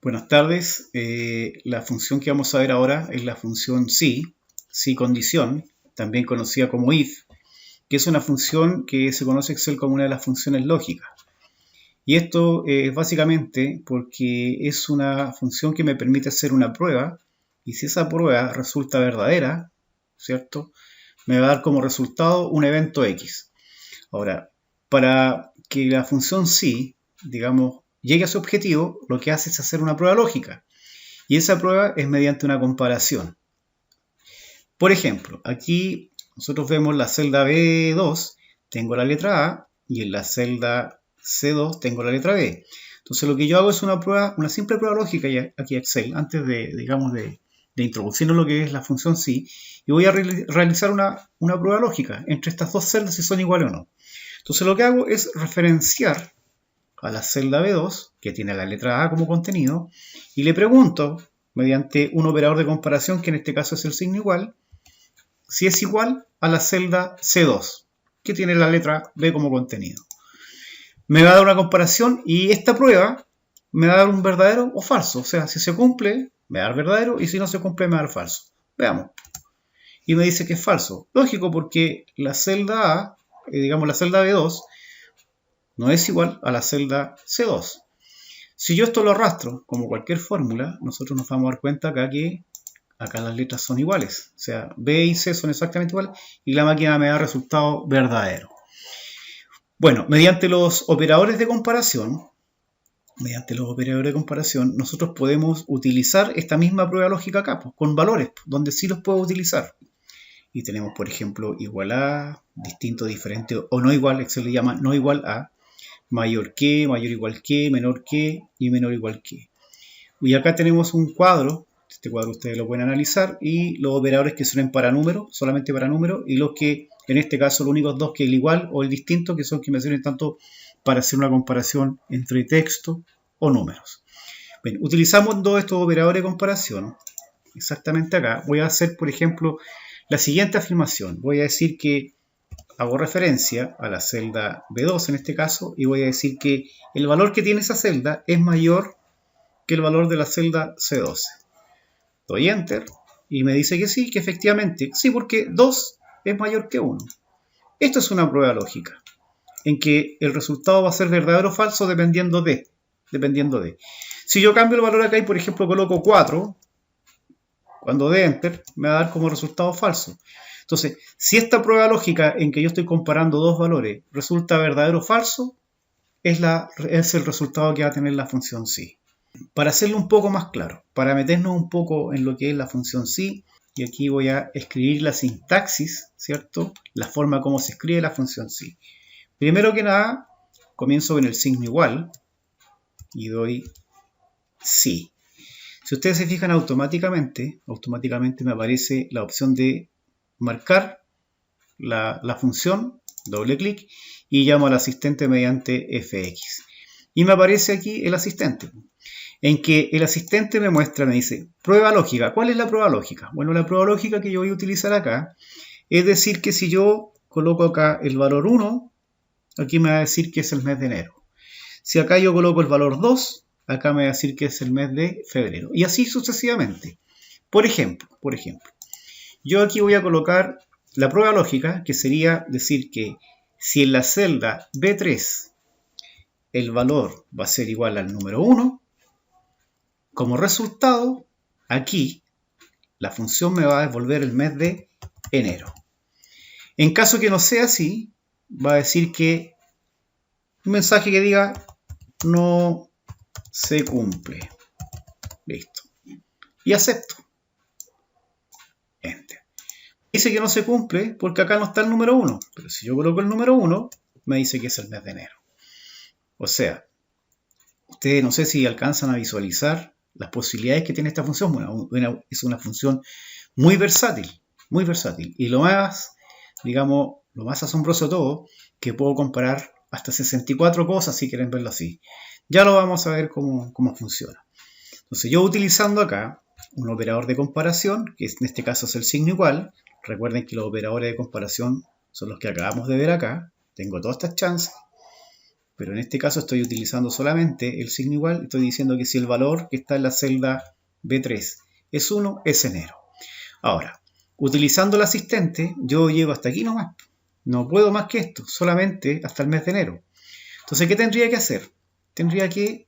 Buenas tardes. La función que vamos a ver ahora es la función si condición, también conocida como if, que es una función que se conoce en Excel como una de las funciones lógicas. Y esto es básicamente porque es una función que me permite hacer una prueba, y si esa prueba resulta verdadera, ¿cierto?, me va a dar como resultado un evento X. Ahora, para que la función si, digamos, llegue a su objetivo, lo que hace es hacer una prueba lógica. Y esa prueba es mediante una comparación. Por ejemplo, aquí nosotros vemos la celda B2, tengo la letra A, y en la celda C2 tengo la letra B. Entonces lo que yo hago es una simple prueba lógica aquí en Excel, antes de introducirnos lo que es la función si, y voy a realizar una prueba lógica entre estas dos celdas si son iguales o no. Entonces lo que hago es referenciar a la celda B2, que tiene la letra A como contenido, y le pregunto, mediante un operador de comparación, que en este caso es el signo igual, si es igual a la celda C2, que tiene la letra B como contenido. Me va a dar una comparación y esta prueba me va a dar un verdadero o falso. O sea, si se cumple, me va a dar verdadero y si no se cumple, me va a dar falso. Veamos. Y me dice que es falso. Lógico, porque la celda A, digamos la celda B2, no es igual a la celda C2. Si yo esto lo arrastro, como cualquier fórmula, nosotros nos vamos a dar cuenta acá que acá las letras son iguales. O sea, B y C son exactamente iguales y la máquina me da resultado verdadero. Bueno, mediante los operadores de comparación, nosotros podemos utilizar esta misma prueba lógica acá, pues, con valores, donde sí los puedo utilizar. Y tenemos, por ejemplo, igual a, distinto, diferente o no igual, Excel le llama no igual a, mayor que, mayor igual que, menor que y menor igual que. Y acá tenemos un cuadro, este cuadro ustedes lo pueden analizar, y los operadores que son para números, solamente para números, y los que, en este caso, los únicos dos que el igual o el distinto, que son que me sirven tanto para hacer una comparación entre texto o números. Bien, utilizamos todos estos operadores de comparación, exactamente acá. Voy a hacer, por ejemplo, la siguiente afirmación. Voy a decir que hago referencia a la celda B2 en este caso y voy a decir que el valor que tiene esa celda es mayor que el valor de la celda C12. Doy Enter y me dice que sí, que efectivamente, sí, porque 2 es mayor que 1. Esto es una prueba lógica, en que el resultado va a ser verdadero o falso dependiendo de. Si yo cambio el valor acá y, por ejemplo, coloco 4, cuando dé Enter, me va a dar como resultado falso. Entonces, si esta prueba lógica en que yo estoy comparando dos valores resulta verdadero o falso, es el resultado que va a tener la función si. Para hacerlo un poco más claro, para meternos un poco en lo que es la función si, y aquí voy a escribir la sintaxis, ¿cierto? La forma como se escribe la función si. Primero que nada, comienzo con el signo igual y doy si. Si ustedes se fijan automáticamente me aparece la opción de marcar la función, doble clic, y llamo al asistente mediante fx. Y me aparece aquí el asistente, en que el asistente me dice, prueba lógica. ¿Cuál es la prueba lógica? Bueno, la prueba lógica que yo voy a utilizar acá es decir que si yo coloco acá el valor 1, aquí me va a decir que es el mes de enero. Si acá yo coloco el valor 2, acá me va a decir que es el mes de febrero. Y así sucesivamente. Por ejemplo, yo aquí voy a colocar la prueba lógica, que sería decir que si en la celda B3 el valor va a ser igual al número 1, como resultado, aquí la función me va a devolver el mes de enero. En caso que no sea así, va a decir que un mensaje que diga no se cumple. Listo. Y acepto. Enter. Dice que no se cumple porque acá no está el número 1. Pero si yo coloco el número 1, me dice que es el mes de enero. O sea, ustedes no sé si alcanzan a visualizar las posibilidades que tiene esta función. Bueno, es una función muy versátil. Y lo más asombroso de todo, que puedo comparar hasta 64 cosas si quieren verlo así. Ya lo vamos a ver cómo funciona. Entonces yo utilizando acá un operador de comparación, que en este caso es el signo igual. Recuerden que los operadores de comparación son los que acabamos de ver acá. Tengo todas estas chances. pero en este caso estoy utilizando solamente el signo igual. Estoy diciendo que si el valor que está en la celda B3 es 1, es enero. Ahora, utilizando el asistente, yo llego hasta aquí nomás. No puedo más que esto, solamente hasta el mes de enero. Entonces, ¿qué tendría que hacer? Tendría que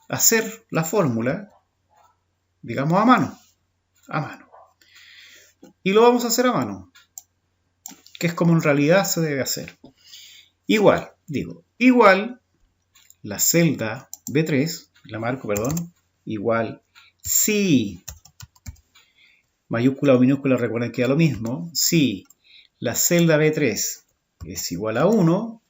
hacer la fórmula, digamos, a mano. A mano. Y lo vamos a hacer a mano, que es como en realidad se debe hacer. Igual, digo, igual la celda B3, la marco, perdón, igual si, mayúscula o minúscula, recuerden que da lo mismo, si la celda B3 es igual a 1,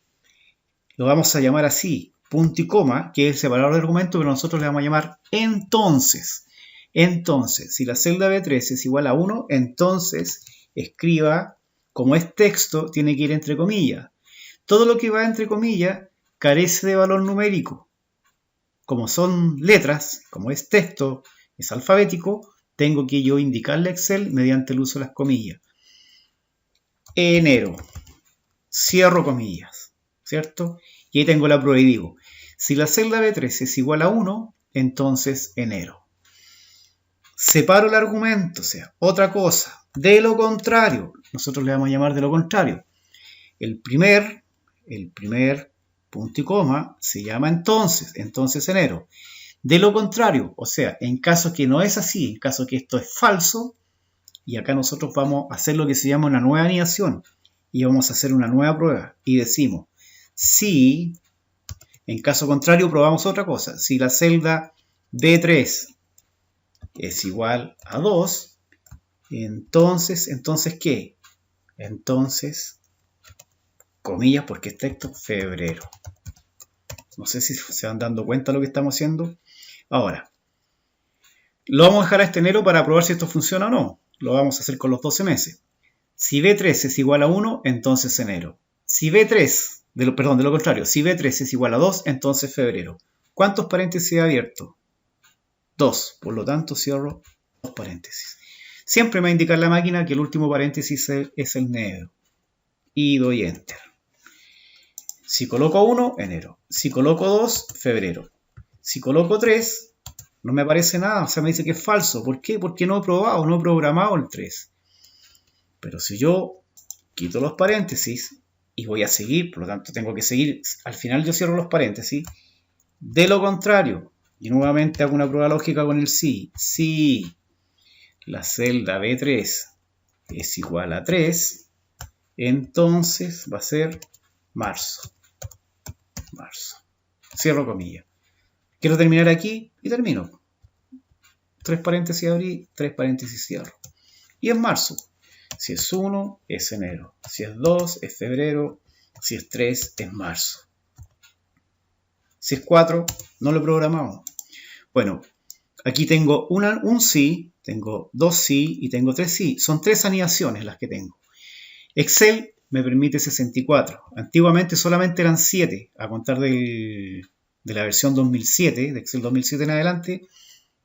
lo vamos a llamar así, punto y coma, que es el separador de argumento, pero nosotros le vamos a llamar entonces. Entonces, si la celda B3 es igual a 1, entonces escriba, como es texto, tiene que ir entre comillas. Todo lo que va entre comillas carece de valor numérico. Como son letras, como es texto, es alfabético, tengo que yo indicarle a Excel mediante el uso de las comillas. Enero, cierro comillas, ¿cierto? Y ahí tengo la prueba y digo, si la celda B3 es igual a 1, entonces enero. Separo el argumento, o sea, otra cosa. De lo contrario, nosotros le vamos a llamar de lo contrario. El primer punto y coma se llama entonces enero. De lo contrario, o sea, en caso que no es así, en caso que esto es falso, y acá nosotros vamos a hacer lo que se llama una nueva anidación, y vamos a hacer una nueva prueba, y decimos, si, en caso contrario, probamos otra cosa. Si la celda B3 es igual a 2, entonces ¿qué? Entonces, comillas, porque es texto, febrero. No sé si se van dando cuenta de lo que estamos haciendo. Ahora, lo vamos a dejar a este enero para probar si esto funciona o no. Lo vamos a hacer con los 12 meses. Si B3 es igual a 1, entonces enero. Si B3, de lo contrario, si B3 es igual a 2, entonces febrero. ¿Cuántos paréntesis he abierto? 2, por lo tanto cierro 2 paréntesis. Siempre me va a indicar la máquina que el último paréntesis es el negro. Y doy Enter. Si coloco 1, enero. Si coloco 2, febrero. Si coloco 3, no me aparece nada, o sea, me dice que es falso. ¿Por qué? Porque no he probado, no he programado el 3. Pero si yo quito los paréntesis y voy a seguir, por lo tanto tengo que seguir, al final yo cierro los paréntesis. De lo contrario, y nuevamente hago una prueba lógica con el si. Si la celda B3 es igual a 3, entonces va a ser marzo. Cierro comillas. Quiero terminar aquí y termino. 3 paréntesis abrí, 3 paréntesis cierro. Y es marzo. Si es 1, es enero. Si es 2, es febrero. Si es 3, es marzo. Si es 4, no lo he programado. Bueno, aquí tengo un sí, tengo 2 sí y tengo 3 sí. Son 3 anidaciones las que tengo. Excel me permite 64. Antiguamente solamente eran 7. A contar de la versión 2007, de Excel 2007 en adelante,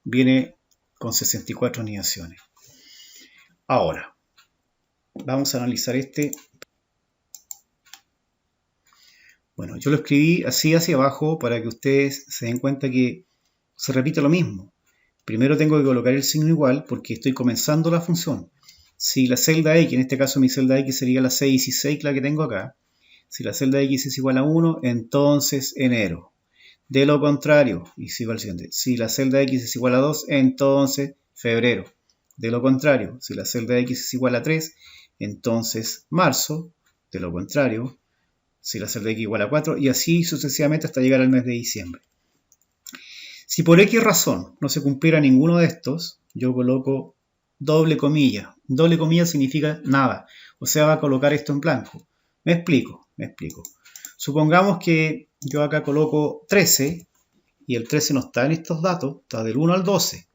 viene con 64 anidaciones. Ahora, vamos a analizar este. Bueno, yo lo escribí así hacia abajo para que ustedes se den cuenta que se repite lo mismo. Primero tengo que colocar el signo igual porque estoy comenzando la función. Si la celda X, en este caso mi celda X sería la C16, la que tengo acá. Si la celda X es igual a 1, entonces enero. De lo contrario, y sigo al siguiente. Si la celda X es igual a 2, entonces febrero. De lo contrario, si la celda X es igual a 3, entonces marzo. De lo contrario, si la celda X es igual a 4, y así sucesivamente hasta llegar al mes de diciembre. Si por X razón no se cumpliera ninguno de estos, yo coloco doble comilla. Doble comilla significa nada, o sea, va a colocar esto en blanco. Me explico. Supongamos que yo acá coloco 13 y el 13 no está en estos datos, está del 1 al 12.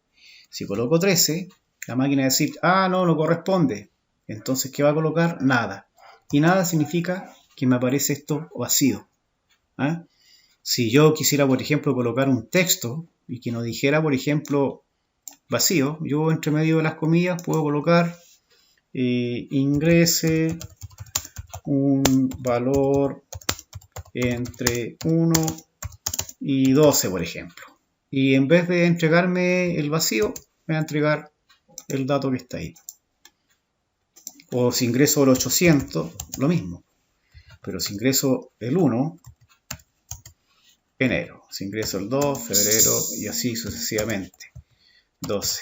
Si coloco 13, la máquina va a decir, no corresponde. Entonces, ¿qué va a colocar? Nada. Y nada significa que me aparece esto vacío. Si yo quisiera, por ejemplo, colocar un texto y que nos dijera, por ejemplo, vacío, yo entre medio de las comillas puedo colocar ingrese un valor entre 1 y 12, por ejemplo. Y en vez de entregarme el vacío, me va a entregar el dato que está ahí. O si ingreso el 800, lo mismo. Pero si ingreso el 1, enero. Si ingreso el 2, febrero, y así sucesivamente. 12.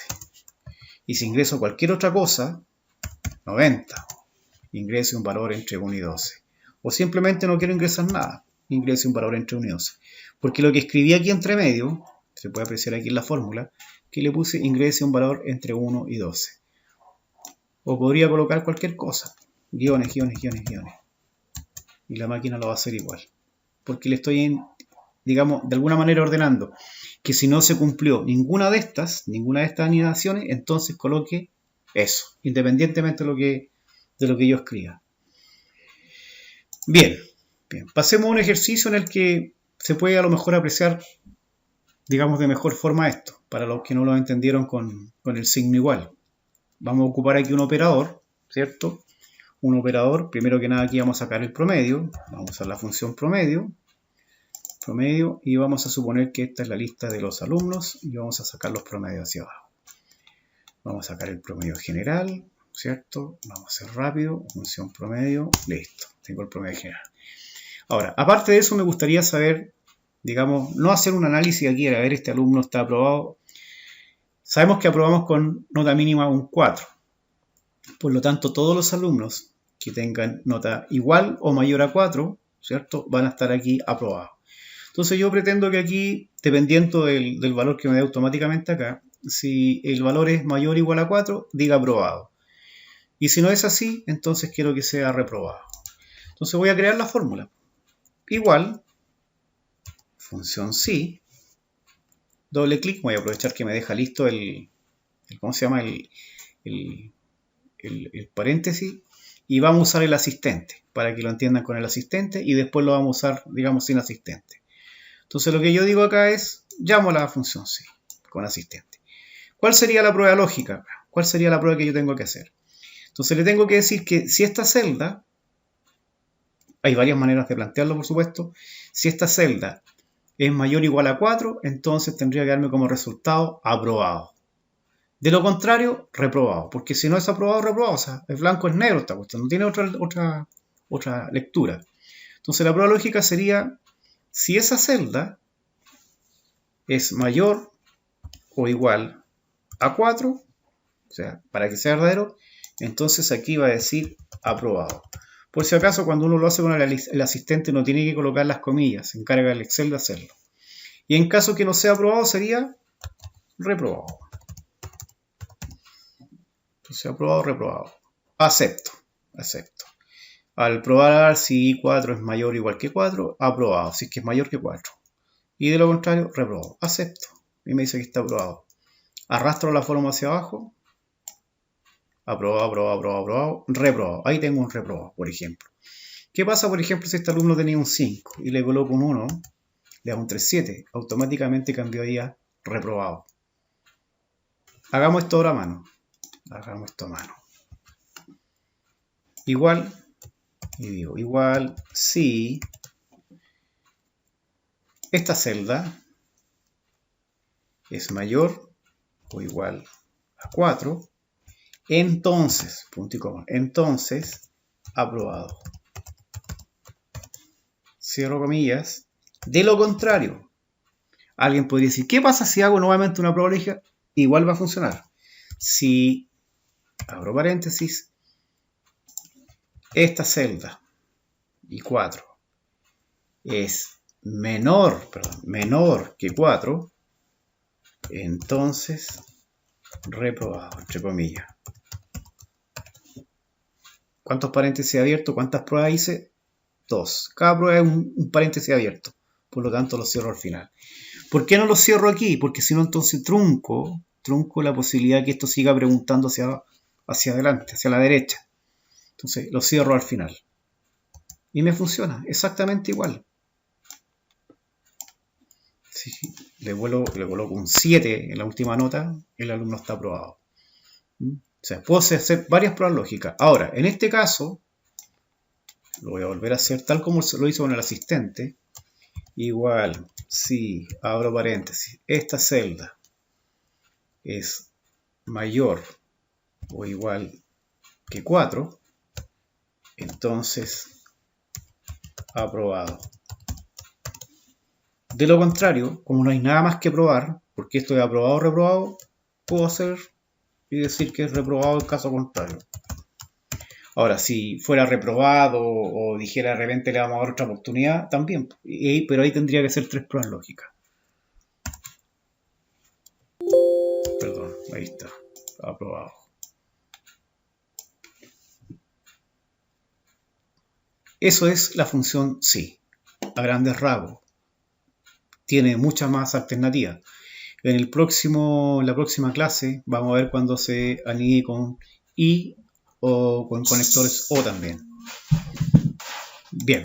Y si ingreso cualquier otra cosa, 90. Ingrese un valor entre 1 y 12. O simplemente no quiero ingresar nada. Ingrese un valor entre 1 y 12. Porque lo que escribí aquí entre medio, se puede apreciar aquí en la fórmula, que le puse ingrese un valor entre 1 y 12. O podría colocar cualquier cosa. Guiones, guiones, guiones, guiones. Y la máquina lo va a hacer igual. Porque le estoy, digamos, de alguna manera ordenando que si no se cumplió ninguna de estas animaciones, entonces coloque eso, independientemente de lo que yo escriba. Bien, pasemos a un ejercicio en el que se puede a lo mejor apreciar, digamos, de mejor forma esto, para los que no lo entendieron con el signo igual. Vamos a ocupar aquí un operador, ¿cierto? Un operador, primero que nada aquí vamos a sacar el promedio, vamos a usar la función promedio, y vamos a suponer que esta es la lista de los alumnos y vamos a sacar los promedios hacia abajo. Vamos a sacar el promedio general, ¿cierto? Vamos a hacer rápido, función promedio, listo, tengo el promedio general. Ahora, aparte de eso me gustaría saber, digamos, no hacer un análisis aquí, a ver, este alumno está aprobado. Sabemos que aprobamos con nota mínima un 4. Por lo tanto, todos los alumnos que tengan nota igual o mayor a 4, ¿cierto? Van a estar aquí aprobados. Entonces yo pretendo que aquí, dependiendo del valor que me dé automáticamente acá, si el valor es mayor o igual a 4, diga aprobado. Y si no es así, entonces quiero que sea reprobado. Entonces voy a crear la fórmula. Igual, función sí, doble clic, voy a aprovechar que me deja listo el paréntesis, y vamos a usar el asistente, para que lo entiendan con el asistente, y después lo vamos a usar, digamos, sin asistente. Entonces lo que yo digo acá es, llamo a la función sí, con asistente. ¿Cuál sería la prueba lógica? ¿Cuál sería la prueba que yo tengo que hacer? Entonces le tengo que decir que si esta celda, hay varias maneras de plantearlo por supuesto, si esta celda es mayor o igual a 4, entonces tendría que darme como resultado aprobado. De lo contrario, reprobado, porque si no es aprobado, reprobado, o sea, es blanco, es negro esta cuestión, no tiene otra lectura. Entonces la prueba lógica sería, si esa celda es mayor o igual a 4, o sea, para que sea verdadero, entonces aquí va a decir aprobado. Por si acaso, cuando uno lo hace con el asistente no tiene que colocar las comillas, se encarga el Excel de hacerlo. Y en caso que no sea aprobado sería reprobado. Entonces aprobado, reprobado. Acepto. Al probar si 4 es mayor o igual que 4, aprobado, si es que es mayor que 4. Y de lo contrario, reprobado. Acepto. Y me dice que está aprobado. Arrastro la fórmula hacia abajo. Aprobado, reprobado. Ahí tengo un reprobado, por ejemplo. ¿Qué pasa, por ejemplo, si este alumno tenía un 5 y le coloco un 1, le hago un 3,7? Automáticamente cambió ahí a reprobado. Hagamos esto ahora a mano. Igual, y digo, igual si esta celda es mayor o igual a 4, entonces, punto y coma, entonces, aprobado. Cierro comillas. De lo contrario, alguien podría decir, ¿qué pasa si hago nuevamente una prueba lógica? Igual va a funcionar. Si, abro paréntesis, esta celda, y 4, es menor que 4, entonces, reprobado, entre comillas. ¿Cuántos paréntesis abiertos? ¿Cuántas pruebas hice? 2. Cada prueba es un paréntesis abierto. Por lo tanto, lo cierro al final. ¿Por qué no lo cierro aquí? Porque si no, entonces trunco la posibilidad de que esto siga preguntando hacia adelante, hacia la derecha. Entonces, lo cierro al final. Y me funciona exactamente igual. Si le coloco un 7 en la última nota, el alumno está aprobado. O sea, puedo hacer varias pruebas lógicas. Ahora, en este caso, Lo voy a volver a hacer tal como lo hizo con el asistente. Igual, si abro paréntesis, esta celda es mayor o igual que 4, entonces aprobado. De lo contrario, como no hay nada más que probar, porque esto es aprobado o reprobado, puedo hacer y decir que es reprobado el caso contrario. Ahora, si fuera reprobado o dijera de repente le vamos a dar otra oportunidad, también, pero ahí tendría que ser 3 pruebas lógicas. Perdón, ahí está, aprobado. Eso es la función sí, a grandes rasgos. Tiene muchas más alternativas. En la próxima clase vamos a ver cuando se anide con y o con conectores o también. Bien.